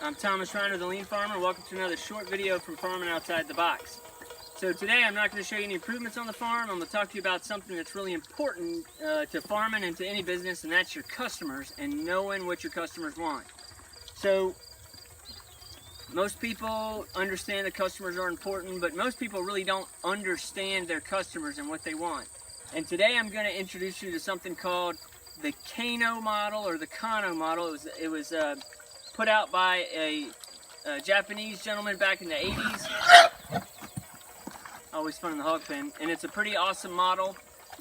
I'm Thomas Reiner, the Lean Farmer. Welcome to another short video from Farming Outside the Box. So today I'm not going to show you any improvements on the farm. I'm going to talk to you about something that's really important to farming and to any business, and that's your customers and knowing what your customers want. So most people understand that customers are important, but most people really don't understand their customers and what they want. And today I'm going to introduce you to something called the Kano Model or the Kano Model. It was put out by a Japanese gentleman back in the 80s. Always fun in the hog pen. And it's a pretty awesome model.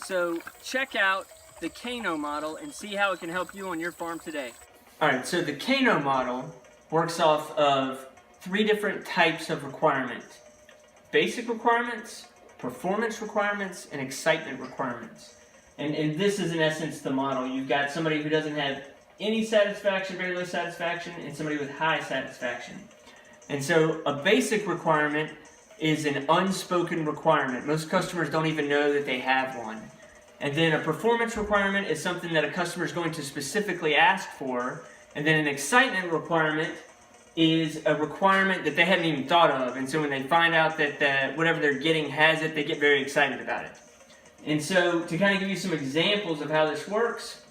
So check out the Kano Model and see how it can help you on your farm today. Alright, so the Kano Model works off of 3 different types of requirements. Basic requirements, performance requirements, and excitement requirements. And this is in essence the model. You've got somebody who doesn't have any satisfaction, very low satisfaction, and somebody with high satisfaction. And so a basic requirement is an unspoken requirement. Most customers don't even know that they have one. And then a performance requirement is something that a customer is going to specifically ask for. And then an excitement requirement is a requirement that they haven't even thought of. And so when they find out that whatever they're getting has it, they get very excited about it. And so to kind of give you some examples of how this works,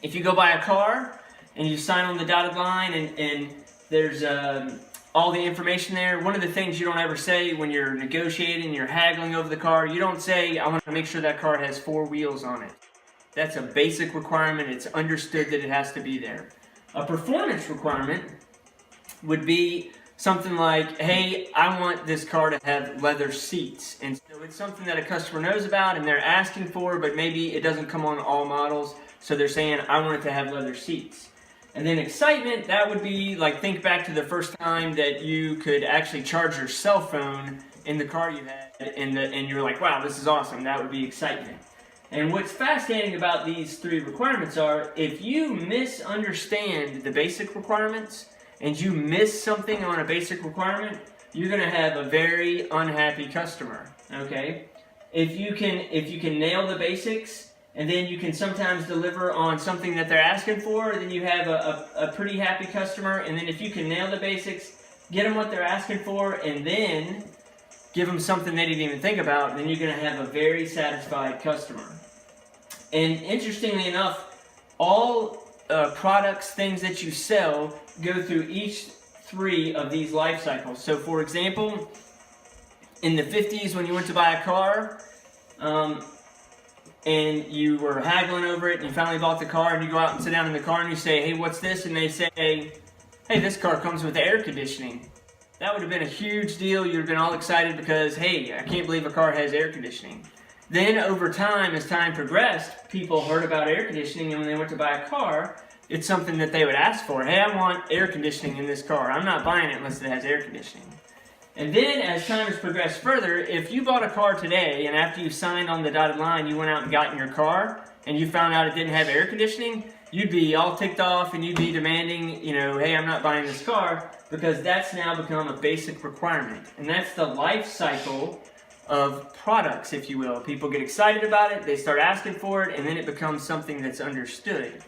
if you go buy a car and you sign on the dotted line and there's all the information there, one of the things you don't ever say when you're negotiating, you're haggling over the car, you don't say, I want to make sure that car has 4 wheels on it. That's a basic requirement. It's understood that it has to be there. A performance requirement would be something like, hey, I want this car to have leather seats. And so it's something that a customer knows about and they're asking for, but maybe it doesn't come on all models. So they're saying, I want it to have leather seats. And then excitement, that would be like, think back to the first time that you could actually charge your cell phone in the car you had, and you were like, wow, this is awesome. That would be excitement. And what's fascinating about these 3 requirements are, if you misunderstand the basic requirements and you miss something on a basic requirement, you're going to have a very unhappy customer. Okay? If you can nail the basics, and then you can sometimes deliver on something that they're asking for, then you have a pretty happy customer. And then if you can nail the basics, get them what they're asking for, and then give them something they didn't even think about, then you're going to have a very satisfied customer. And interestingly enough, all products, things that you sell, go through each 3 of these life cycles. So for example, in the 50s when you went to buy a car, and you were haggling over it, and you finally bought the car, and you go out and sit down in the car, and you say, hey, what's this? And they say, hey, this car comes with air conditioning. That would have been a huge deal. You would have been all excited because, hey, I can't believe a car has air conditioning. Then over time, as time progressed, people heard about air conditioning, and when they went to buy a car, it's something that they would ask for. Hey, I want air conditioning in this car. I'm not buying it unless it has air conditioning. And then, as time has progressed further, if you bought a car today, and after you signed on the dotted line, you went out and got in your car, and you found out it didn't have air conditioning, you'd be all ticked off, and you'd be demanding, hey, I'm not buying this car, because that's now become a basic requirement. And that's the life cycle of products, if you will. People get excited about it, they start asking for it, and then it becomes something that's understood.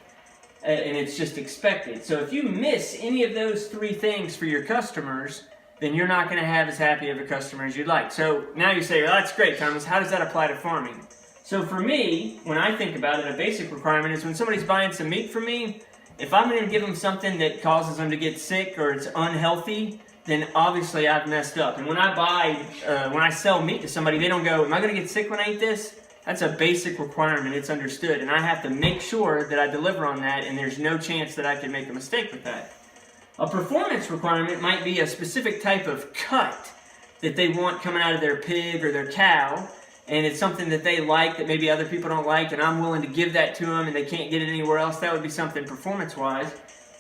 And it's just expected. So if you miss any of those 3 things for your customers, then you're not going to have as happy of a customer as you'd like. So now you say, well, that's great, Thomas. How does that apply to farming? So for me, when I think about it, a basic requirement is when somebody's buying some meat from me, if I'm going to give them something that causes them to get sick or it's unhealthy, then obviously I've messed up. And when I sell meat to somebody, they don't go, am I going to get sick when I eat this? That's a basic requirement. It's understood. And I have to make sure that I deliver on that, and there's no chance that I can make a mistake with that. A performance requirement might be a specific type of cut that they want coming out of their pig or their cow, and it's something that they like that maybe other people don't like, and I'm willing to give that to them and they can't get it anywhere else. That would be something performance-wise.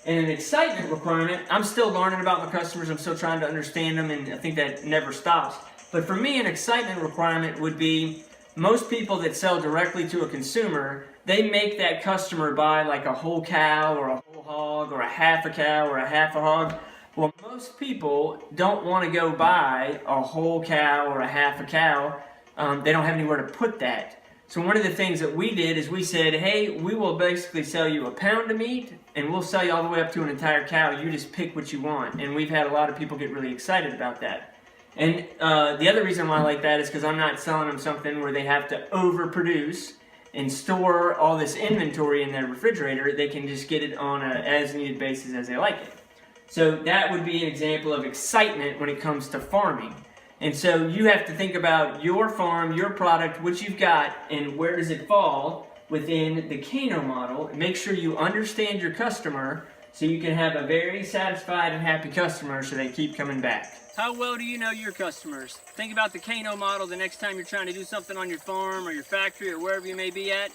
And an excitement requirement, I'm still learning about my customers, I'm still trying to understand them, and I think that never stops. But for me, an excitement requirement would be most people that sell directly to a consumer, they make that customer buy like a whole cow or a whole hog or a half a cow or a half a hog. Well, most people don't want to go buy a whole cow or a half a cow. They don't have anywhere to put that. So one of the things that we did is we said, hey, we will basically sell you a pound of meat, and we'll sell you all the way up to an entire cow. You just pick what you want. And we've had a lot of people get really excited about that. And the other reason why I like that is because I'm not selling them something where they have to overproduce and store all this inventory in their refrigerator. They can just get it on a as-needed basis as they like it. So that would be an example of excitement when it comes to farming. And so you have to think about your farm, your product, what you've got, and where does it fall within the Kano model. Make sure you understand your customer so you can have a very satisfied and happy customer so they keep coming back. How well do you know your customers? Think about the Kano model the next time you're trying to do something on your farm or your factory or wherever you may be at,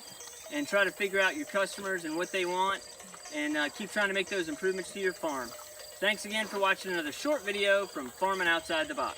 and try to figure out your customers and what they want, and keep trying to make those improvements to your farm. Thanks again for watching another short video from Farming Outside the Box.